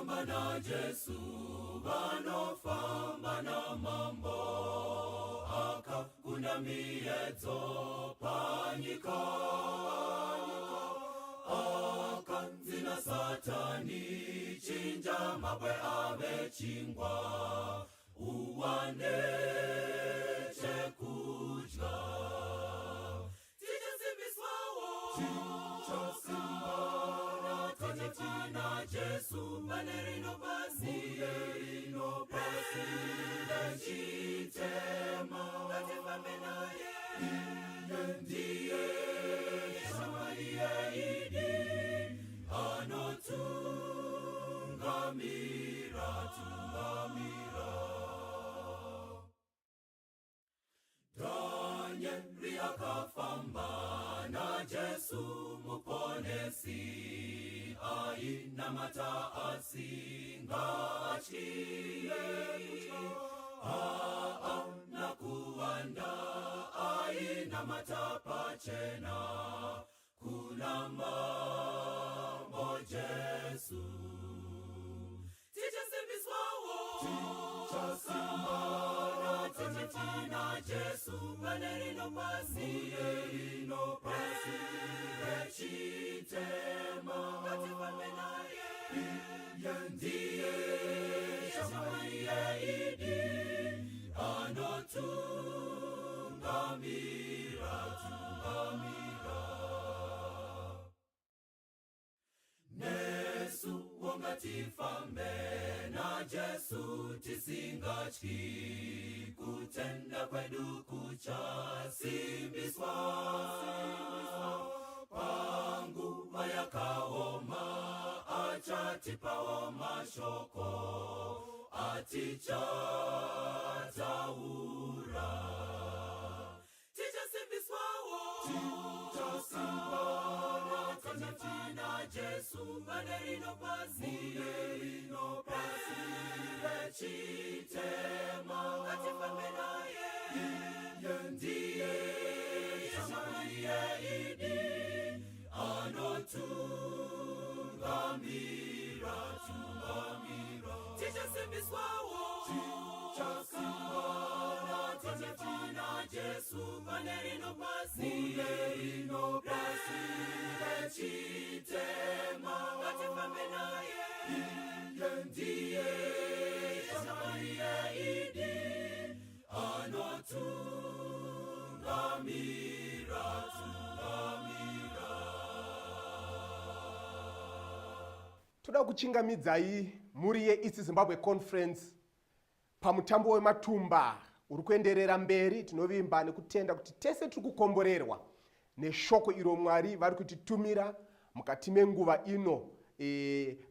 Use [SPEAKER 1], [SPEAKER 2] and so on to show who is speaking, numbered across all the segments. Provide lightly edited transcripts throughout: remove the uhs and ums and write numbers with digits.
[SPEAKER 1] famba na Jesu vanofamba na mambo akakunda miedzo panyika akanzina Satani chinja mabwe ave chingwa uwane chekudya tichasimbiswawo tichitina Jesu manerino pasi lechitema ngatifambe naye ndiye Shamaiye idi anotungamira Danieli akafamba na Jesu muponesi ainamata asingachiye nakuwanda ainamata pachena kuna mambo Jesu tichasimbiswawo tichitina Jesu manerino pasi lechitema ngatifambe naye ndiye Shamaiye idi anotungamira Nesu wongatifambe na Jesu tisingatyi kutenda kwedu kuchasimbiswa panguva yakaoma achatipawo mashoko atichataura tichasimbiswawo tichitina Jesu manerino pasi lechitema ngatifambe naye ndiye Shamaiye idi anotungamira tichasimbiswawo tichitina Jesu manerino pasi lechitema ngatifambe naye ndiye Shamaiye idi anotungamira
[SPEAKER 2] Toda kuchingamidzai muri yeEast Zimbabwe Conference pamutambo wematumba uri kuenderera mberi. Tinovimba nekutenda kuti tese tiri kukomborerwa neshoko iro Mwari vari kutitumira mukati menguva ino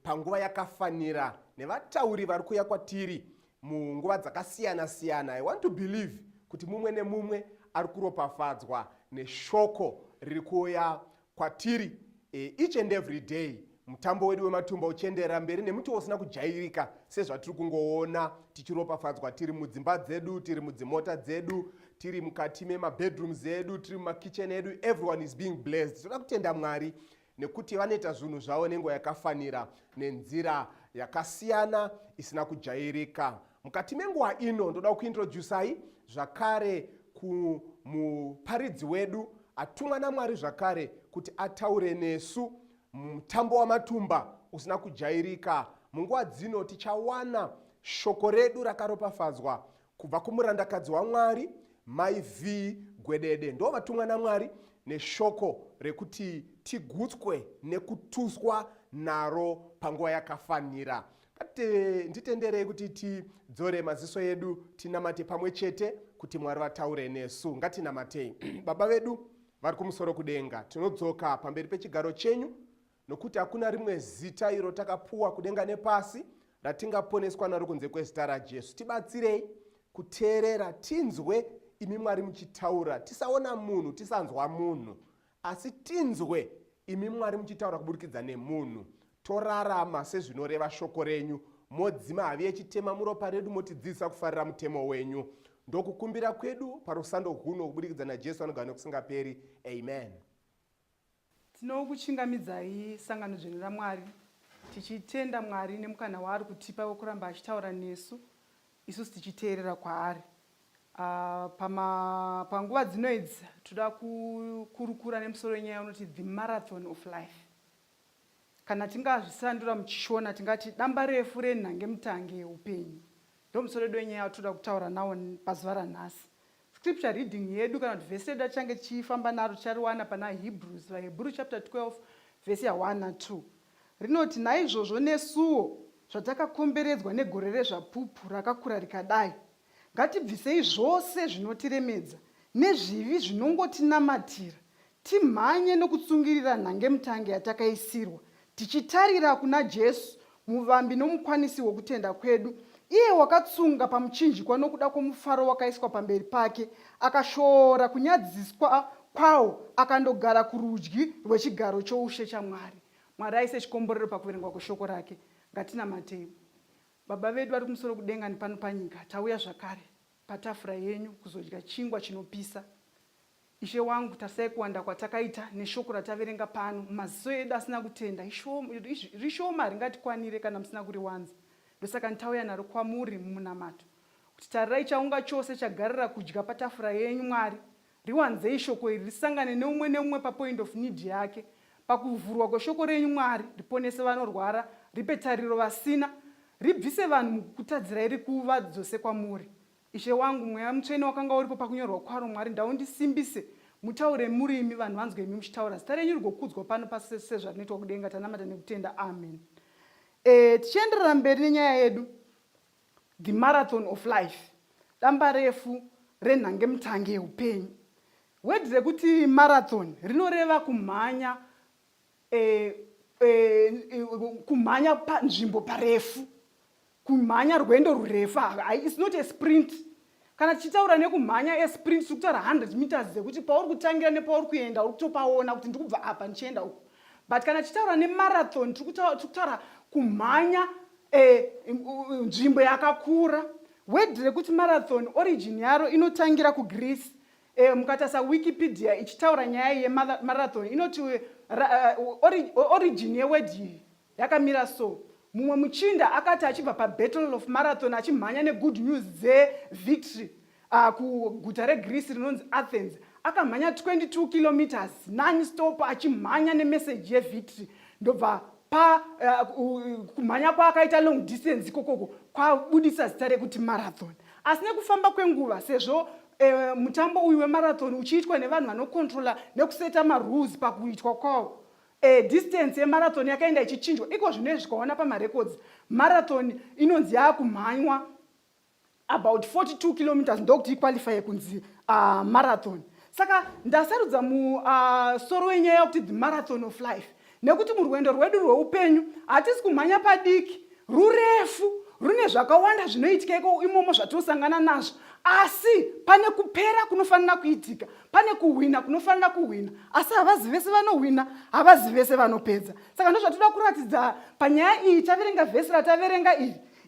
[SPEAKER 2] panguva yakafanira nevatauri vari kuuya kwatiri munguva dzakasiyana siyana. I want to believe kuti mumwe nemumwe ari kuropafadzwa neshoko riri kuuya kwatiri each and every day. Mutambo wedu wematumba uchienderera mberi nemuti usina kujairika sezvatiri kungoona tichiropafadzwa tiri mudzimba dzedu, tiri mudzimota dzedu, tiri mukati memabedrooms edu, tiri mumakitchen edu. Everyone is being blessed. Toda kutenda Mwari nekuti vanoita zvinhu zvavo nenguva yakafanira nenzira yakasiyana isina kujairika. Mukati menguva ino ndoda kuintroducai zvakare kumuparidzi wedu atumwa naMwari zvakare kuti ataure nesu mutambo wamatumba usina kujairika. Munguva dzino tichawana shoko redu rakaropafadzwa kubva kumurandakadzi waMwari Mai V Gwedede. Ndo vatumwa naMwari neshoko rekuti tigutswe nekutuswa naro panguva yakafanira. Nditenderei kuti tidzore maziso edu tinamate pamwe chete kuti Mwari vataure nesu. Ngatinamatei. Baba vedu vari kumusoro kudenga, tinodzoka pamberi pechigaro chenyu nokuti hakuna rimwe zita iro takapuwa kudenga nepasi ratingaponeswa naro kunze kwezita raJesu. Tibatsirei kuteerera, tinzwe imi Mwari muchitaura, tisaona munhu, tisanzwa munhu, asi tinzwe imi Mwari muchitaura kuburikidza nemunhu. Torarama sezvinoreva shoko renyu, modzima havi yechitema muropa redu, motidzidzisa kufarira mutemo wenyu. Ndokukumbira kwedu parusando huno kubudikidza naJesu anogara nokusingaperi. Amen.
[SPEAKER 3] Tinokuchingamidzai sangano dzvene raMwari tichitenda Mwari nemukana waari kutipa wekuramba achitaura nesu, isusu tichiteerera kwaari. Panguva dzinoidzi toda kukurukura nemusoro wenyaya unoti the marathon of life. Kana tingazvisandura muchishona tingati damba refu renhangemutange yeupenyu. Ndo musoro wedu wenyaya watoda kutaura nawo pazuva ranhasi. Scripture reading yedu kana kuti vhesi redu atichange tichifamba naro tichariwana pana Hebrews, vaHebrew chapter 12 vhesi ya1 na2. Rinoti naizvozvo nesuwo zvatakakomberedzwa negore rezvapupu rakakura rikadai, ngatibvisei zvose zvinotiremedza nezvivi zvinongotinamatira, timhanye nokutsungirira nhangemutange yatakaisirwa, tichitarira kuna Jesu, muvambi nomukwanisi wokutenda kwedu, iye wakatsunga pamuchinjikwa nokuda kwomufaro wakaiswa pamberi pake, akashora kunyadziswa kwawo, akandogara kurudyi rwechigaro choushe chaMwari. Mwari aise chikomborero pakuverengwa kweshoko rake. Ngatinamatei. Baba vedu vari kumusoro kudenga nepano panyika, tauya zvakare patafura yenyu kuzodya chingwa chinopisa. Ishe wangu, tarisai kuwanda kwatakaita neshoko rataverenga pano, maziso edu asina kutenda rishoma ringatikwanire kana musina kuriwanza. Ndosaka nditauya naro kwamuri mumunamato kuti tarirai chaunga chose chagarira kudya patafura yenyu Mwari, riwanzei shoko iri, risangane neumwe neumwe papoint of need yake. Pakuvhurwa kweshoko renyu Mwari, riponese vanorwara, ripe tariro vasina, ribvise vanhu mukutadzira iri kuva dzose kwamuri. Ishe wangu, mweya mutsvene wakanga uripo pakunyorwa kwaro Mwari, ndaundisimbise, mutaure murimi, vanhu vanzwe imi muchitaura. Zita renyu rigokudzwa pano pasi sezvarinoitwa kudenga. Tanamata nekutenda. Amen. Tichienderera mberi nenyaya yedu, the marathon of life, damba refu renhangemutange yeupenyu. Wedhi rekuti marathon rinoreva kumhanya, kumhanya panzvimbo parefu, kumhanya rwendo rurefu. It's not a sprint. Kana tichitaura nekumhanya esprint tiri kutaura 100 meters dzekuti pauri kutangira nepauri kuenda uri kutopaona kuti ndikubva apa ndichienda uku. But kana tichitaura nemarathon tiri kutaura kumhanya nzvimbo yakakura. Wedhi rekuti marathon origin yaro inotangira kuGreece. Mukatasa Wikipedia ichitaura nyaya yemarathon inoti origin yewedhi yakamira so. Mumwe muchinda akati achibva paBattle of Marathon achimhanya negood news dzevictory kuguta reGreece rinonzi Athens, akamhanya 22 kilometers non-stop achimhanya nemeseji yevictory. Ndobva kumhanya kwaakaita long distance ikokoko kwabudisa zita rekuti marathon. Asi nekufamba kwenguva, sezvo mutambo uyu wemarathon uchiitwa nevanhu vanokontrola nekuseta marules pakuitwa kwawo, distance yemarathon yakaenda ichichinjwa. Iko zvino zvikaona pamarecords, marathon inonzi yakumhanywa about 42 kilometers ndokuti iqualify kunzi marathon. Saka ndasarudza musoro wenyaya yokuti the marathon of life, nekuti murwendo rwedu rweupenyu hatisi kumhanya padiki, rurefu, rune zvakawanda zvinoitikeko imomo zvatinosangana nazvo, asi pane kupera kunofanira kuitika, pane kuhwina kunofanira kuhwina, asi havazi vese vanohwina, havazi vese vanopedza. Saka ndozvatoda kuratidza panyaya iyi taverenga vhesi rataverenga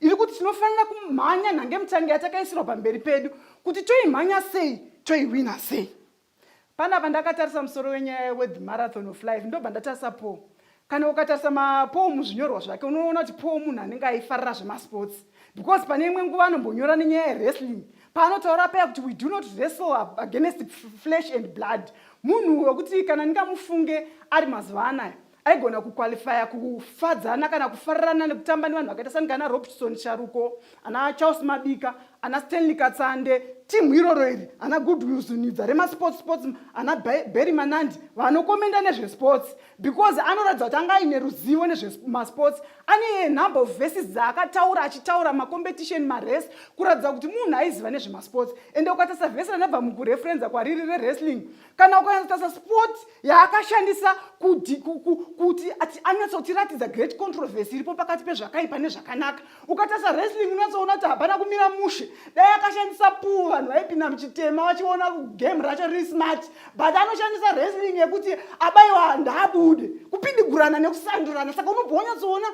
[SPEAKER 3] iri kuti tinofanira kumhanya nhangemutange yatakaisirwa pamberi pedu, kuti toimhanya sei, toihwina sei. Panapa ndakatarisa musoro wenyaya the marathon of life, ndobva ndatarisa Paul. Kana ukatarisa maPaul muzvinyorwa zvake, unoona kuti Paul munhu anenge aifarira zvemasports, because pane imwe nguva anombonyora nenyaya yewrestling, paanotaura paya kuti we do not wrestle against flesh and blood. Munhu wekuti kana ndingamufunge ari mazuva anaya aigona kuqualifya kufadzana kana kufarirana nekutamba nevanhu vakaita sangana Robertson Charuko, ana Charles Mabika, ana Stanley Katsande, timu iroro iri, ana Goodwill Nidza remasports, ana Barry Manandi vanokomenda nezvesports, because anoratidza kuti anga aine ruzivo nezvemasports. Ane number of verses dzaakataura achitaura macompetition, marace, kuratidza kuti munhu aiziva nezvemasports. Ende ukatarisa vhesi ranabva mukureferenza kwariri rewrestling, kana ukatarisa sport yaakashandisa kuti anyatsotiratidza great controversy iripo pakati pezvakaipa nezvakanaka. Ukatarisa wrestling unatsoona kuti hapana kumira mushe, dai akashandisa pool, vanhu vaipinda muchitema vachiona game racho riri smart, but anoshandisa wrestling yekuti abaiwa ndabude, kupindigurana nekusandurana. Saka unobva wanyatsoona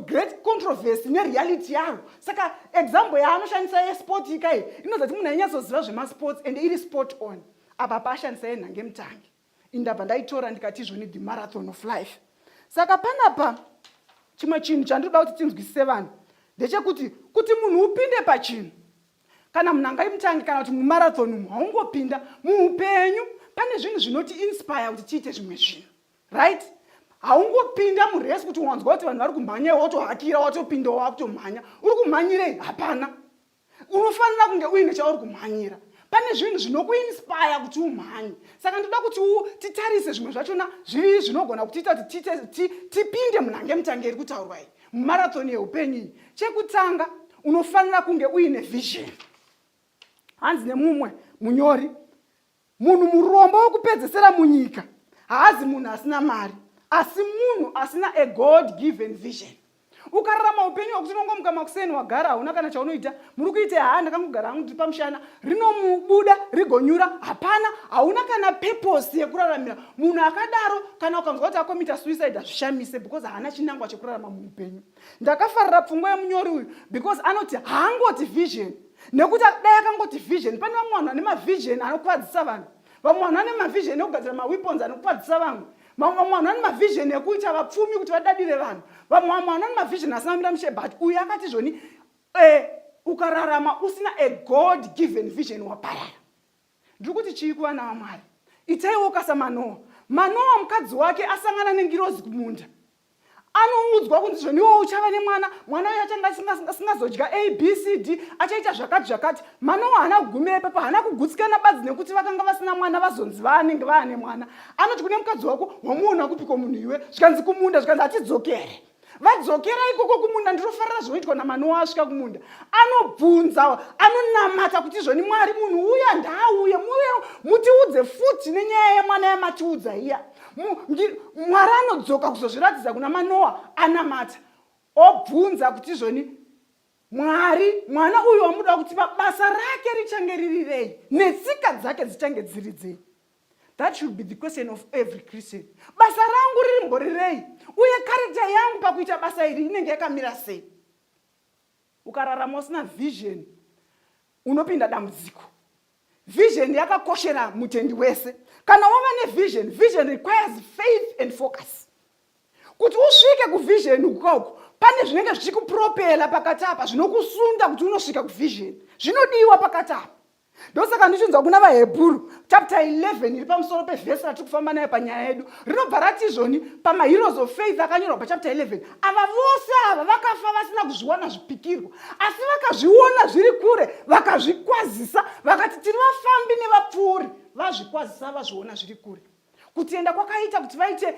[SPEAKER 3] great controversy nereality yaro. Saka example yaanoshandisa yesport ikai inoza kuti munhu ainyatsoziva zvemasports and iri sport on. Apa paashandisa yenhangemutange, indabva ndaitora ndikati izvoni the marathon of life. Saka panapa chimwe chinhu chandinoda kuti tinzwisise vanhu ndechekuti kuti munhu upinde pachinhu kana munhu angaimutangi kana kuti mumarathon umu haungopinda muupenyu. Pane zvinhu zvinoti inspire kuti tiite zvimwe zvinhu, right? Haungopinda muresi kuti wanzwa kuti vanhu vari kumhanya wotohakira watopinda wakutomhanya. Uri kumhanyirei? Hapana. Unofanira kunge uine chauri kumhanyira. Pane zvinhu zvinokuinspire kuti umhanye. Saka ndoda kuti titarise zvimwe zvachona zviri zvinogona kutiita kuti tipinde munhange mutange iri kutaurwa iyi mumarathon yeupenyu iyi. Chekutanga unofanira kunge uine vision. Hanzi nemumwe munyori, munhu murombo wokupedzesera munyika haazi munhu asina mari, asi munhu asina a God given vision. Ukararama upenyu hwekuti unongomuka makuseni wagara hauna kana chaunoita, muri kuita ndakangogara hangu ndiri pamushana, rinomubuda rigonyura, hapana, hauna kana purpose yekuraramira. Munhu akadaro kana ukanzwa kuti akomita suicide hazvishamise because haana chinangwa chekurarama muupenyu. Ndakafarira pfungwa yemunyori uyu because anoti haangoti vision. Nekuti dai akangoti vision, pane vamwe vanhu vane mavision anokuvadzisa vanhu. Vamwe vanhu vane mavision ekugadzira maweapons anokuvadzisa vamwe. Vamwe vanhu vane mavision ekuita vapfumi kuti vadadire vanhu. Vamwe vanhu vane mavision asina mira mushe, but uyu akati zvoni ukararama usina a God given vision waparara. Ndiri kuti chii kuvana vaMwari? Itaiwo kasaManoa. Manoa mukadzi wake asangana nengirozi kumunda. Anoudzwa kuti zvoniwo uchava nemwana, mwana uyu achanga asingazodya ABCD, achaita zvakati. Manoa haana kugumira ipapo, haana kugutsikana badzi nekuti vakanga vasina mwana vazonzi vanenge vaane mwana. Anoti kune mukadzi wako, wamuona kupiko munhu iwe, zvikanzi kumunda, zvikanzi atidzokere. Vadzokera ikoko kumunda, ndinofarira zvinoitwa naManoa asvika kumunda. Anobvunza, anonamata kuti zvoni Mwari munhu uya ndaauye, mutiudze futi nenyaya yemwana yamatiudza iya. Mwari anodzoka kuzozviratidza kuna Manoa, anamata. Obvunza kuti zvoni Mwari, mwana uyu wamuda kuti basa rake richange ririrei, netsika dzake dzichange dziridzei. That should be the question of every Christian. Basa rangu ririmborirei, uye character yangu pakuita basa iri inenge yakamira sei? Ukararama usina vision, unopinda dambudziko. Vision yakakoshera mutendi wese. Kana wava nevision, vision requires faith and focus. Kuti usvike kuvision ukoko, pane zvinenge zvichikupropela pakati apa, zvinokusunda kuti unosvika kuvision. Zvinodiwa pakati apa. Ndosaka ndichunzwa kuna vaHebheru chapter 11 iri pamusoro pevhesi ratiri kufamba nayo panyaya yedu. Rinobva rati zvoni pamaheroes of faith akanyorwa pachapter 11. Ava vose ava vakafa vasina kuzviona zvipikirwa, asi vakazviona zviri kure, vakazvikwazisa, vakati tiri vafambi nevapfuuri, vazvikwazisa vazviona zviri kure. Kutienda kwakaita kuti vaite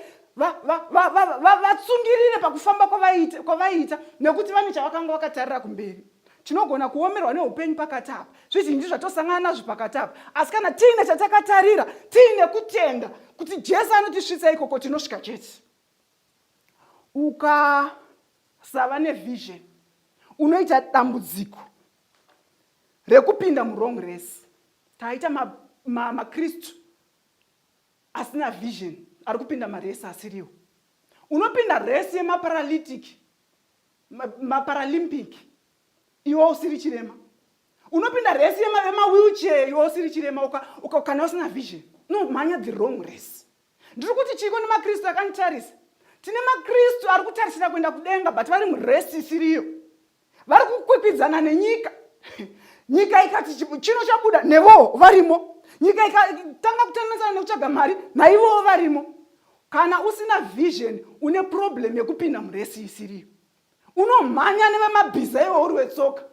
[SPEAKER 3] vatsungirire pakufamba kwavaiita nekuti vane chavakanga vakatarira kumberi. Tinogona kuomerwa neupenyu pakati apa. Zvizhinji zvatosangana nazvo pakati apa. Asi kana tiine chatakatarira, tiine kutenda kuti Jesu anotisvitsa ikoko tinosvika chete. Ukasava nevision, unoita dambudziko rekupinda murong race. Taita maKristu asina vision, ari kupinda maresi asiriwo. Unopinda race yemaparalytic, maparalympic, iwe usiri chirema. Unopinda race yemawheelchair, iwe usiri chirema, kana usina vision. Unomhanya the wrong race. Ndiri kuti chiko nemaKristu akanitarisa. Tine maKristu ari kutarisira kuenda kudenga, but vari murace isiriyo. Vari kukwikwidzana nenyika. Nyika ikati chino chabuda, nevo varimo. Nyika ikatanga kutengesana nekutsvaga mari, naivo varimo. Kana usina vision, une problem yekupinda murace isiriyo. Unomhanya nevemabhiza iwe uri wetsoka.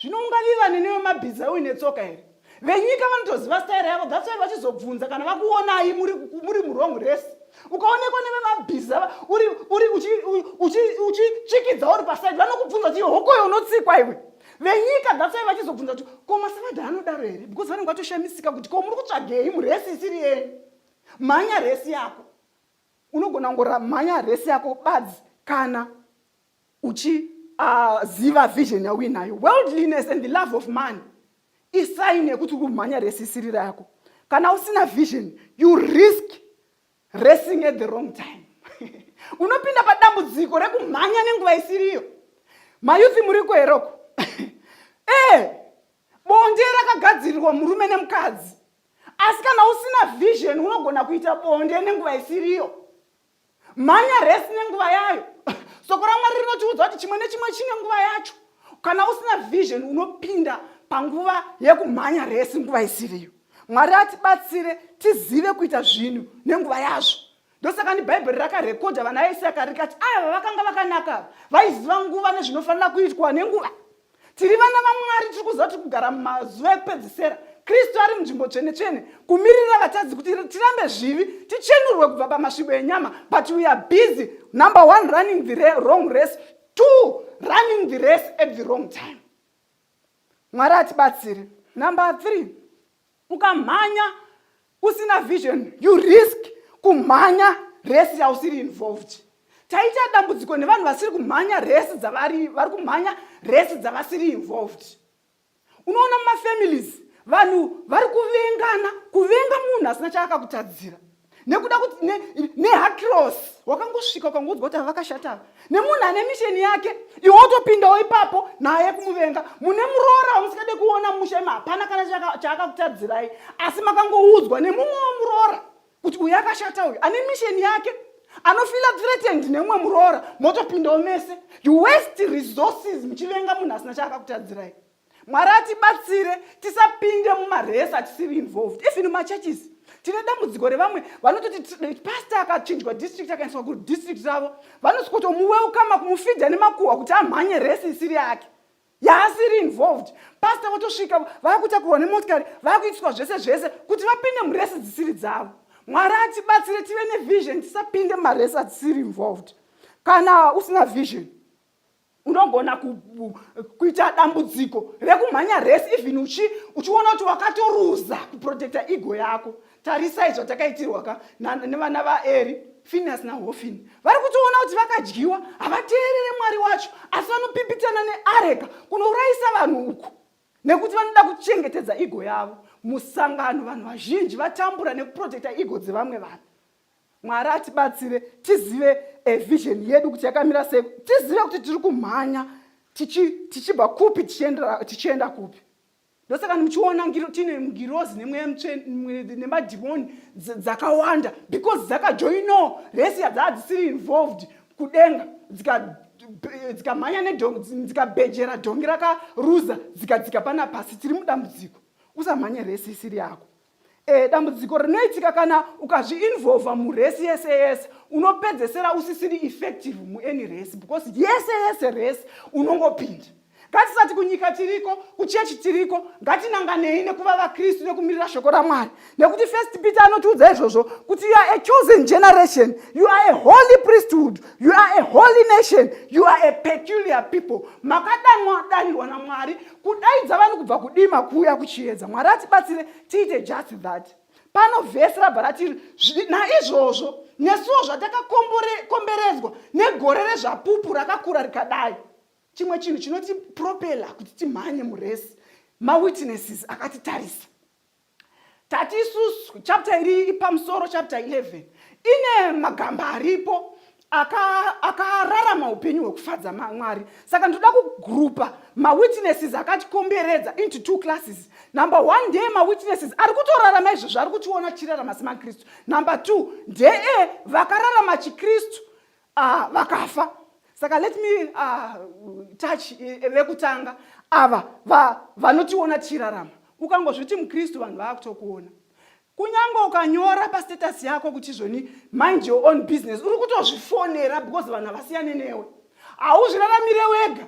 [SPEAKER 3] Zvino ungavivane nevemabhiza iwe netsoka here. Venyika vanotoziva stairi yako, that's why vachizobvunza kana vakuonai muri murong race. Ukaonekwa nevemabhiza uri uchikidza uri paside, vanokubvunza kuti hokoyo unotsikwa iwe. Venyika that's why vachizobvunza kuti koma Savadha anodaro here, because vanenge vatoshamisika kuti ko muri kutsvagei murace isiri yenyu. Mhanya race yako. Unogona kungora mhanya race yako badzi kana uchiziva vision yawinayo. Worldliness and the love of money isaini yekuti kumhanya race isiri yako. Kana usina vision, you risk racing at the wrong time. Unopinda padambudziko rekumhanya nenguva isiriyo. Mayuthi muri kuheroko. Bonde rakagadzirirwa murume nemukadzi. Asi kana usina vision unogona kuita bonde nenguva isiriyo. mhanya resi nenguva yayo. Soko raMwari rinotiudza kuti chimwe nechimwe chine nguva yacho. Kana usina vision unopinda panguva yekumhanya resi nguva isiriyo. Mwari atibatsire tizive kuita zvinhu nenguva yazvo. Ndosaka Bhaibheri rakarekodha vana veIsaka rikati ava vakanga vakanaka, vaiziva nguva nezvinofanira kuitwa nenguva. Tiri vana vaMwari tiri kuziva kuti kugara mumazuva ekupedzisira. Kristu ari munzvimbo tsvene-tsvene kumirira vatadzi kuti tirambe zvivi tichenurwe kubva pamasvibo enyama, but we are busy, number 1 running the wrong race, 2 running the race at the wrong time. Mwari atibatsire. Number 3, ukamhanya usina vision, you risk kumhanya resi yausiri involved. Taita dambudziko nevanhu vasiri kumhanya resi vari kumhanya resi dzavasiri involved. Unoona mumafamilies vanhu vari kuvenga munhu asina chaakakutadzira. Nekuda kuti nehacross wakangosvika ukangodzwa kuti vakashata. Nemunhu ane misheni yake, iwe wotopindawo ipapo naye kumuvenga. Mune muroora wamusingade kuona musha hapana kana chaakakutadzirai, asi makangoudzwa nemumwe muroora kuti uyu akashata uyu ane misheni yake, anofila threatened nemumwe muroora, motopindawo mese. You waste resources muchivenga munhu asina chaakakutadzirai. Mwari atibatsire tisapinde mumaresi atisiri involved. Even mumachurches tine dambudziko revamwe vanototi pastor akachinjwa district akaendeswa kudistrict ravo, vanosikotomuwelkama kumufidha nemakuhwa kuti amhanye resi isiri yake yaasiri involved. Pastor votosvika vaakutakurwa nemotikari, vaakuitiswa zvese kuti vapinde muresi dzisiri dzavo. Mwari atibatsire tive nevision, tisapinde mumaresi atisiri involved. Kana usina vision unogona kuita dambudziko rekumhanya resi even uchiona kuti wakatoruza kuprotecta ego yako. Tarisai zvatakaitirwa nevana vaEri, Phineas naHofini. Vari kutoona kuti vakadyiwa, havateerere Mwari wacho, asi vanopipitana neareka kunourayisa vanhu uku nekuti vanoda kuchengetedza ego yavo. Musangano vanhu vazhinji vatambura nekuprotecta ego dzevamwe vanhu. Mwari atibatsire tizive vision yedu kuti yakamira sei, tizive kuti tiri kumhanya tichibva kupi tichienda kupi. Ndosaka muchiona tine ngirozi nemadhimoni dzakawanda because dzakajoinawo resi yadzadzisiri involved kudenga, dzikamhanya nedhongi, dzikabhejera dhongi rakaruza, dzikadzika pana pasi. Tiri mudambudziko, usamhanye resi isiri yako. Dambudziko rinoitika kana ukazviinvolva muresi yese unopedzesera usisiri effective muany race, because yese race unongopinda. Ngatisati kunyika tiriko, kuchechi tiriko, ngatinanganei nekuva vaKristu nekumirira shoko raMwari. Nekuti First Peter anotiudza izvozvo kuti you are a chosen generation, you are a holy priesthood, you are a holy nation, you are a peculiar people. Makadanirwa naMwari kudaidza vanhu kubva kudima kuuya kuchiedza. Mwari atibatsire tiite just that. Pano vhesi rabva rati naizvozvo nesuwo zvatakakomberedzwa negore rezvapupu rakakura rikadai, chimwe chinhu chinotipropela kuti timhanye muresi, mawitnesses akatitarisa. Tati isusu chapter iri pamusoro, chapter 11 ine magamba aripo akararama upenyu hwekufadza Mwari. Saka ndoda kugrupa mawitnesses akatikomberedza into 2 classes. Number 1 ndeye mawitnesses ari kutorarama izvozvo, ari kutiona tichirarama semaKristu. Number 2 ndeye vakararama chiKristu vakafa. Saka let me touch vekutanga ava vanotiona tichirarama. Ukangozviti muKristu vanhu vaakutokuona. Kunyange ukanyora pastatus yako kuti zvoni mind your own business, uri kutozvifonera because vanhu havasiyane newe. Hauzviraramire wega,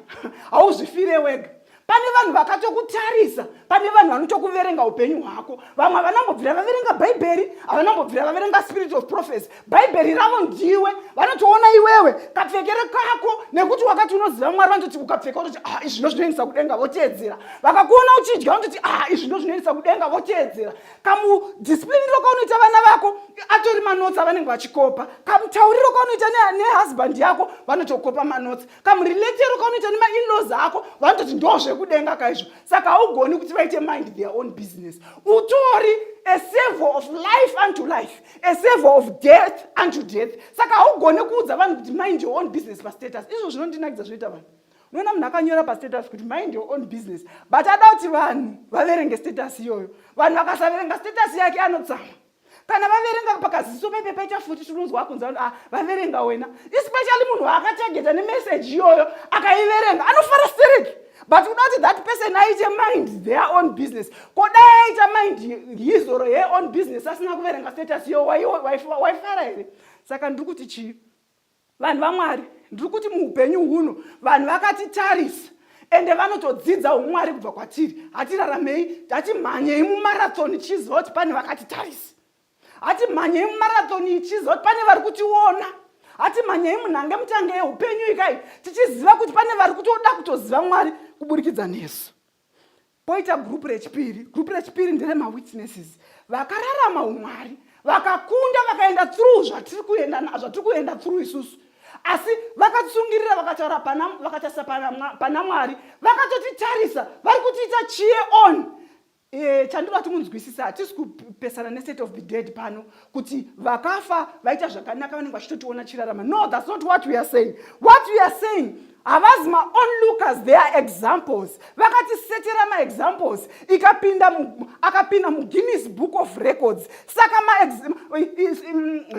[SPEAKER 3] hauzvifire wega. Pane vanhu vakatokutarisa, pane vanhu vanotokuverenga upenyu hwako. Vamwe vanambobvira vaverenga Bhaibheri, vanambobvira vaverenga Spirit of Prophecy. Bhaibheri ravo ndiwe, vanotoona iwewe kapfekere kako nekuti wakati unoziva Mwari, vanototi ukapfeka kuti izvi ndozvinoendesa kudenga voteedzera. Vakakuona uchidya vanototi izvi ndozvinoendesa kudenga voteedzera. Kamudiscipliniro kaunoita vana vako atori manotsi avanenge vachikopa. Kamutauriro kaunoita nehusband yako vanotokopa manotsi. Kamuriletero kaunoita nema-in-laws ako vanototi ndozve kudenga kaizvo. Saka haugoni kuti vaite mind their own business. Utori a savor of life unto life, a savor of death unto death. Saka haugoni kuudza vanhu kuti mind your own business pastatus. Izvo zvinondinakidza zvoita vanhu. Unoona munhu akanyora pastatus kuti mind your own business, but ada kuti vanhu vaverenge status iyoyo. Vanhu vakasaverenga status yake anotsama. kana vaverenga pakaziso pepe paita futi tinonzwa kunza vaverenga wena, especially munhu akatageta nemeseji iyoyo akaiverenga anofara stereki. But not that person aite mind their own business. Kodai aite mind his or her own business. Asina kuverenga status yo waifara here. Saka ndikuti chi vanhu vaMwari ndikuti muupenyu huno vanhu vakatitarisa ende vanotodzidza umwari kubva kwatiri. Hatiraramei hatimhanyei mumarathon chiziva kuti pane vakatitarisa. Hatimhanyei mumarathon ichiziva kuti pane vari kutiona. Hatimhanyei munhange mutange yeupenyu ikai tichiziva kuti pane vari kutoda kutoziva Mwari kuburikidza nesu. Poita group rechipiri. Group rechipiri ndere mawitnesses vakararama umwari, vakakunda, vakaenda through zvatiri kuenda through isusu. Asi vakatsungirira vakataura vakatasa pana Mwari, vakatotitarisa vari kutiita chie on. Chandinoda kuti munzwisisa, hatisi kupesana nestate of the dead pano kuti vakafa vaita zvakanaka vanenge vachitotiona chirarama. No, that's not what we are saying. What we are saying, havazi ma-onlookers, they are examples. Vakatisetera ma-examples. Akapinda muGuinness Book of Records. Saka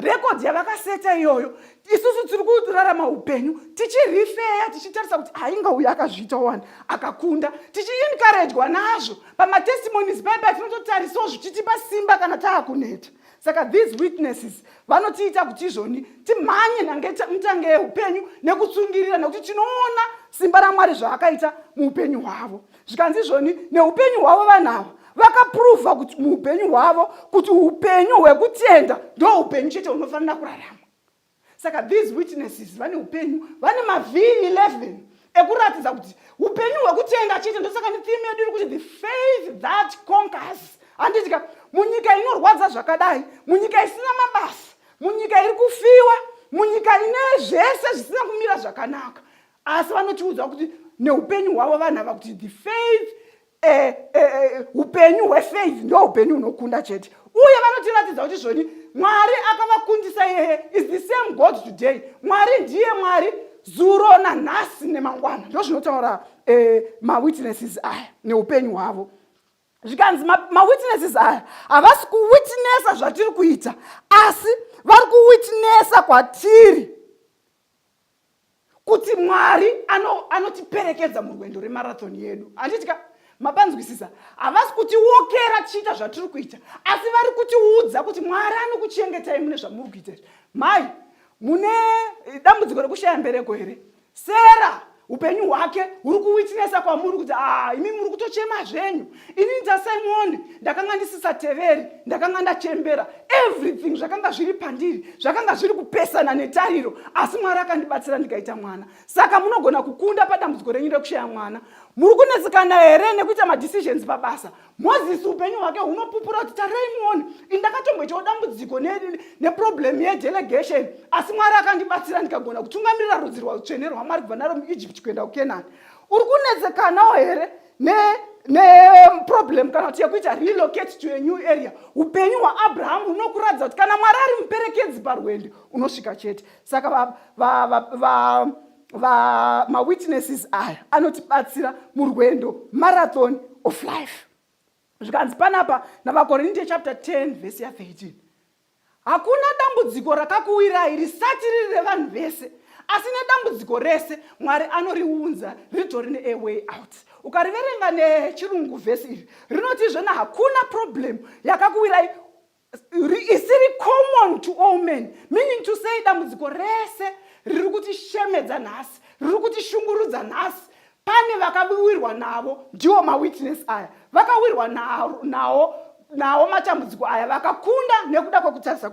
[SPEAKER 3] records yavakaseta iyoyo. Isusu tiri kurarama upenyu. Tichirifeya, tichitarisa kuti ainga uyu akazviita wani, akakunda. Tichi-encouragwa nazvo. Pama-testimonies pepe tinototariswa zvichitipa simba kana taakuneta. Saka these witnesses vanotiita kuti izvoni timhanye mutange yeupenyu nekutsungirira nekuti tinoona simba raMwari zvaakaita muupenyu hwavo. Zvikanzi izvoni neupenyu hwavo vanhu ava vakapruvha kuti muupenyu hwavo kuti upenyu hwekutenda ndo upenyu chete hunofanira kurarama. Saka these witnesses vane upenyu, vane ma-V11 ekuratidza kuti upenyu hwekutenda chete. Ndosaka theme yedu iri kuti the faith that conquers. Handitika munyika inorwadza zvakadai, munyika isina mabasa, munyika iri kufiwa, munyika ine zvese zvisina kumira zvakanaka, asi vanotiudza kuti neupenyu hwavo vanhu ava kuti the faith, upenyu hwefaith ndo upenyu hunokunda chete. Uye vanotiratidza kuti zvoni Mwari akavakundisa yeye is the same God today. Mwari ndiye Mwari zuro nanhasi nemangwana. Ndo zvinotaura ma-witnesses aya neupenyu hwavo. Zvikanzi ma-witnesses aya havasi kuwitnessa zvatiri kuita, asi vari kuwitnessa kwatiri kuti Mwari anotiperekedza murwendo remarathon yedu. Handitika mapanzwisisa, havasi kutiwokera tichiita zvatiri kuita, asi vari kutiudza kuti Mwari anokuchengetai mune zvamuri kuita. Mai, mune dambudziko rekushaya mbereko here? Sera upenyu hwake huri kuwitnessa kwamuri kuti imi muri kutochema zvenyu. Ini ndaSimoni ndakanga ndisisateveri, ndakanga ndachembera, everything zvakanga zviri pandiri, zvakanga zviri kupesana netariro, asi Mwari akandibatsira ndikaita mwana. Saka munogona kukunda padambudziko renyu rekushaya mwana. Muri kunetsekana here nekuita madecisions pabasa. Mozisi upenyu hwake hunopupura kuti tareimoni indakatomboitawo dambudziko neproblem yedelegation, asi Mwari akandibatsira ndikagona kutungamirira rudzi rwatsvene rwaMwari kubva naro muEgypt kuenda kuKenani. Uri kunetsekanawo here problem kana kuti yekuita relocate to a new area? Upenyu hwaAbhurahamu hunokuratidza kuti kana Mwari ari muperekedzi parwendo unosvika chete. Saka ma-witnesses aya anotibatsira murwendo marathon of life. Zvikanzi panapa navaKorinte chapter 10 verse 13, hakuna dambudziko rakakuwirai risati riri revanhu vese, asi nedambudziko rese Mwari anoriunza ritori ne way out. Ukariverenga nechirungu vhesi iri rinoti zvona hakuna problem yakakuwirai isiri common to all men, meaning to say dambudziko rese riri kutishemedza nhasi, riri kutishungurudza nhasi, pane vakawirwa navo, ndiwo ma-witness aya, vakawirwa nawo matambudziko aya, vakakunda nekuda kwekutarisa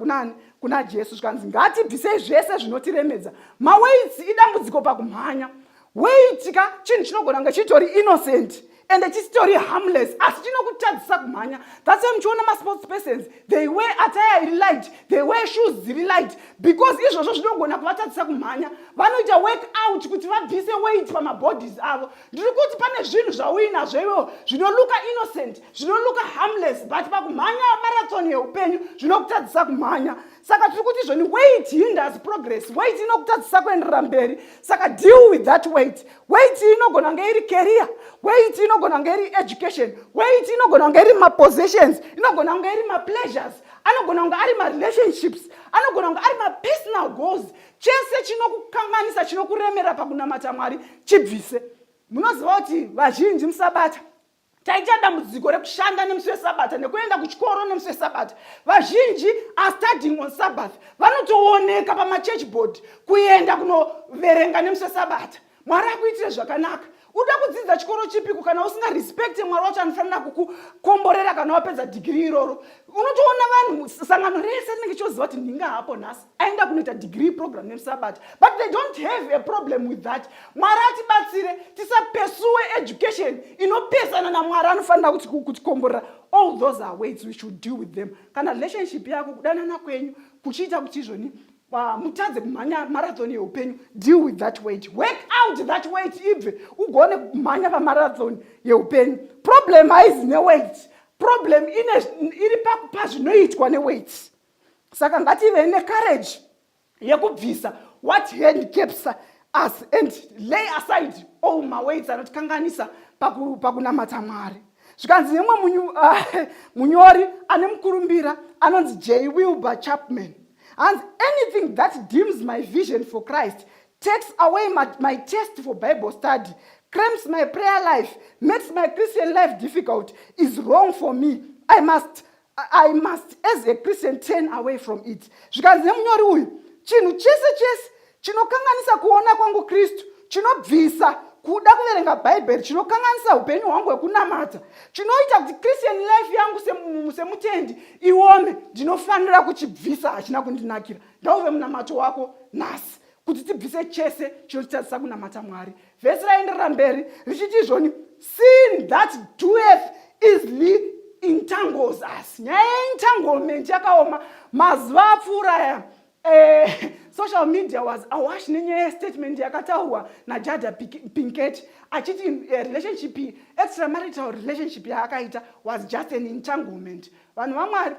[SPEAKER 3] kuna Jesu. Zvikanzi ngatibvisei zvese zvinotiremedza. Maweits idambudziko pakumhanya. Weitika chinhu chinogona kunge chitori innocent ende chitori harmless, asi chinokutadzisa kumhanya. That's why muchiona ma-sports persons, they wear attire iri light, they wear shoes dziri light, because izvozvo zvinogona kuvatadzisa kumhanya. Vanoita work out kuti vabvise weight pamabodies avo. Ndiri kuti pane zvinhu zvauinazvo iwewo zvinoluka innocent, zvinoluka harmless, but pakumhanya marathon yeupenyu zvinokutadzisa kumhanya. Saka tiri kuti zvoni weight hinders progress, weight inokutadzisa kuenderera mberi. Saka deal with that weight. Weight inogona kunge iri career, weight inogona kunge iri education, weight inogona kunge iri ma-possessions, inogona kunge iri ma-pleasures, anogona kunge ari marelationships, anogona kunge ari mapersonal goals. Chese chinokukanganisa, chinokuremera pakunamata Mwari, chibvise. Munoziva kuti vazhinji muSabata taita dambudziko rekushanda nemusi weSabata nekuenda kuchikoro nemusi weSabata. Vazhinji are studying on Sabbath. Vanotooneka pamachurch board kuenda kunoverenga nemusi weSabata. Mwari akuitire zvakanaka. Uda kudzidza chikoro chipiko kana usinga respect Mwari wacho anofanira kukukomborera kana wapedza degree iroro. Unotoona vanhu sangano rese rinenge choziva kuti ndinga hapo nhasi aenda kunoita degree program nemuSabata, but they don't have a problem with that. Mwari atibatsire tisapursue education inopesana naMwari anofanira kutikomborera. All those are ways we should deal with them. Kana relationship yako kudanana kwenyu kuchiita kuti izvoni mutadze kumhanya marathon yeupenyu, deal with that weight, work out that weight ibve ugone kumhanya pamarathon yeupenyu. Problem haizi neweight, problem iri pazvinoitwa neweight. Saka ngative necourage yekubvisa what handicaps us and lay aside all maweights anotikanganisa pakunamata Mwari. Zvikanzi nemwe munyori ane mukurumbira anonzi J. Wilbur Chapman, and anything that dims my vision for Christ, takes away my taste for Bible study, cramps my prayer life, makes my Christian life difficult, is wrong for me. I must, as a Christian, turn away from it. Zvikanzi nemunyori uyu, chinhu chese chinokanganisa kuona kwangu Kristu, chinobvisa kuda kuverenga Bhaibheri, chinokanganisa upenyu hwangu hwekunamata, chinoita kuti Christian life yangu semutendi iome, ndinofanira kuchibvisa, hachina kundinakira. Ndauve munamato wako nhasi kuti tibvise chese chinotitadzisa kunamata Mwari. Vhesi raenderera mberi richiti izvoni, sin that doeth easily entangles us. Nyaya yeentanglement yakaoma mazuva apfuura social media was awash nenyaya statement yakataurwa naJada Pinkett achiti relationship, extramarital relationship yaakaita was just an entanglement. Vanhu vaMwari,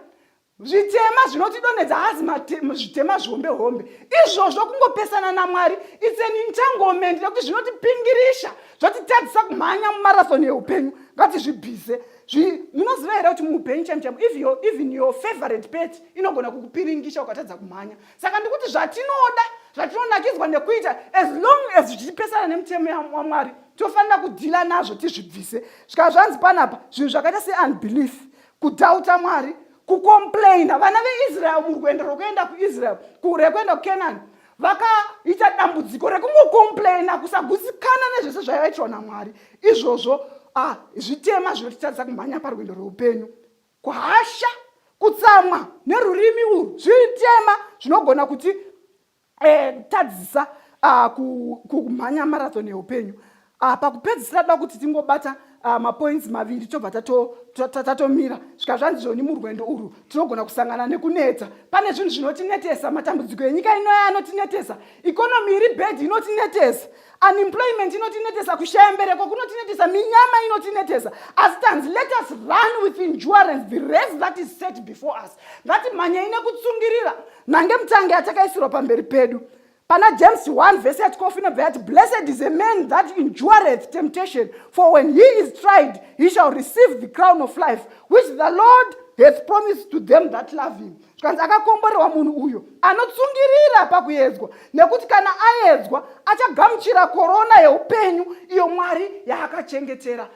[SPEAKER 3] zvitema zvinotidonedza hazi zvitema zvihombe izvozvo kungopesana naMwari, it's an entanglement nekuti zvinotipingirisha, zvotitadzisa kumhanya mumarathon yeupenyu. Ngatizvibvise. Munoziva here kuti muupenyu chaimo even your favorite pet inogona kukupiringisha ukatadza kumhanya. Saka ndikuti zvatinonakidzwa nekuita, as long as zvichipesana nemitemo yaMwari, tofanira kudhila nazvo tizvibvise. Zvika zvanzi panapa, zvinhu zvakaita seunbelief, kudhauta Mwari, kucomplaina. Vana veIsrael murwendo rwekuenda rwekuenda kuCanaan vakaita dambudziko rekungocomplaina, kusagutsikana nezvese zvaivaitwa naMwari. Izvozvo zvitema zvinotitadzisa kumhanya parwendo rweupenyu. Kuhasha, kutsamwa nerurimi urwu zvitema zvinogona kuti tadzisa kumhanya marathon yeupenyu. Pakupedzisira toda kuti tingobata mapoints maviri tobva tatomira. Zvika zvanzi zvoni murwendo urwu tinogona kusangana nekunetsa. Pane zvinhu zvinotinetesa, matambudziko enyika ino anotinetesa, economy iri bad inotinetesa, unemployment inotinetesa, kushaya mbereko kunotinetesa, minyama inotinetesa. Asi tanzi, let us run with endurance the race that is set before us. Ngatimhanye nekutsungirira nange mutange atakaisirwa pamberi pedu. Pana James 1 verse 8, blessed is a man that endureth temptation, for when he is tried, he shall receive the crown of life, which the Lord hath promised to them that love him. Zvikanzi akakomborewa munhu uyo anotsungirira pakuedzwa, nekuti kana aedzwa achagamuchira korona yeupenyu iyo Mwari yaakachengetera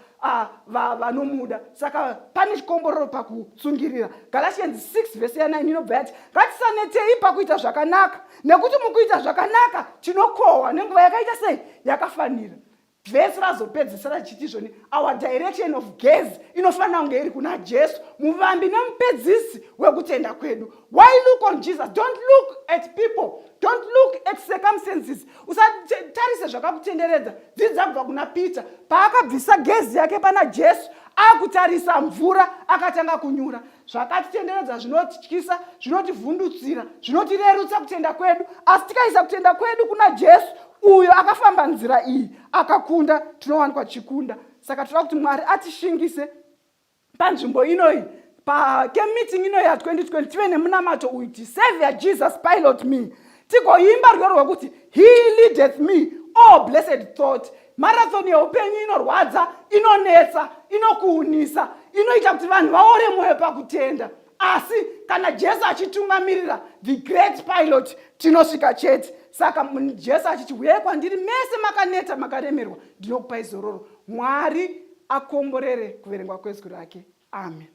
[SPEAKER 3] vanomuda. Saka pane chikomborero pakutsungirira. Galatians 6 verse 9 inobva yati, ngatisanetei pakuita zvakanaka, nekuti mukuita zvakanaka tinokohwa nenguva yakaita sei, yakafanira. Vhesi razopedzisira chiti izvoni, our direction of gaze inofanira kunge iri kuna Jesu, muvambi nemupedzisi wekutenda kwedu. Why look on Jesus? Don't look at people, don't look at circumstances. Usatarise zvakakutenderedza. Dzidza kubva kuna Peter paakabvisa gezi yake pana Jesu, akutarisa mvura akatanga kunyura. Zvakatitenderedza zvinotityisa, zvinotivhundutsira, zvinotirerutsa kutenda kwedu. Asi tikaisa kutenda kwedu kuna Jesu, uyo akafamba nzira iyi akakunda, tinowanikwa chikunda. Saka toda kuti Mwari atishingise panzvimbo inoyi, pakemeeting inoyi ya2020 tive nemunamato uyu, Savior Jesus pilot me. Tigoimba rwero rwekuti he leadeth me, oh blessed thought. Marathon yeupenyu inorwadza, inonetsa, inokuunisa, inoita kuti vanhu vaore mwoyo pakutenda. asi kana Jesu achitungamirira the great pilot tinosvika chete. Saka Jesu achiti uyai kwandiri mese makaneta makaremerwa ndinokupai zororo. Mwari akomborere kuverengwa kwezwi rake. Amen.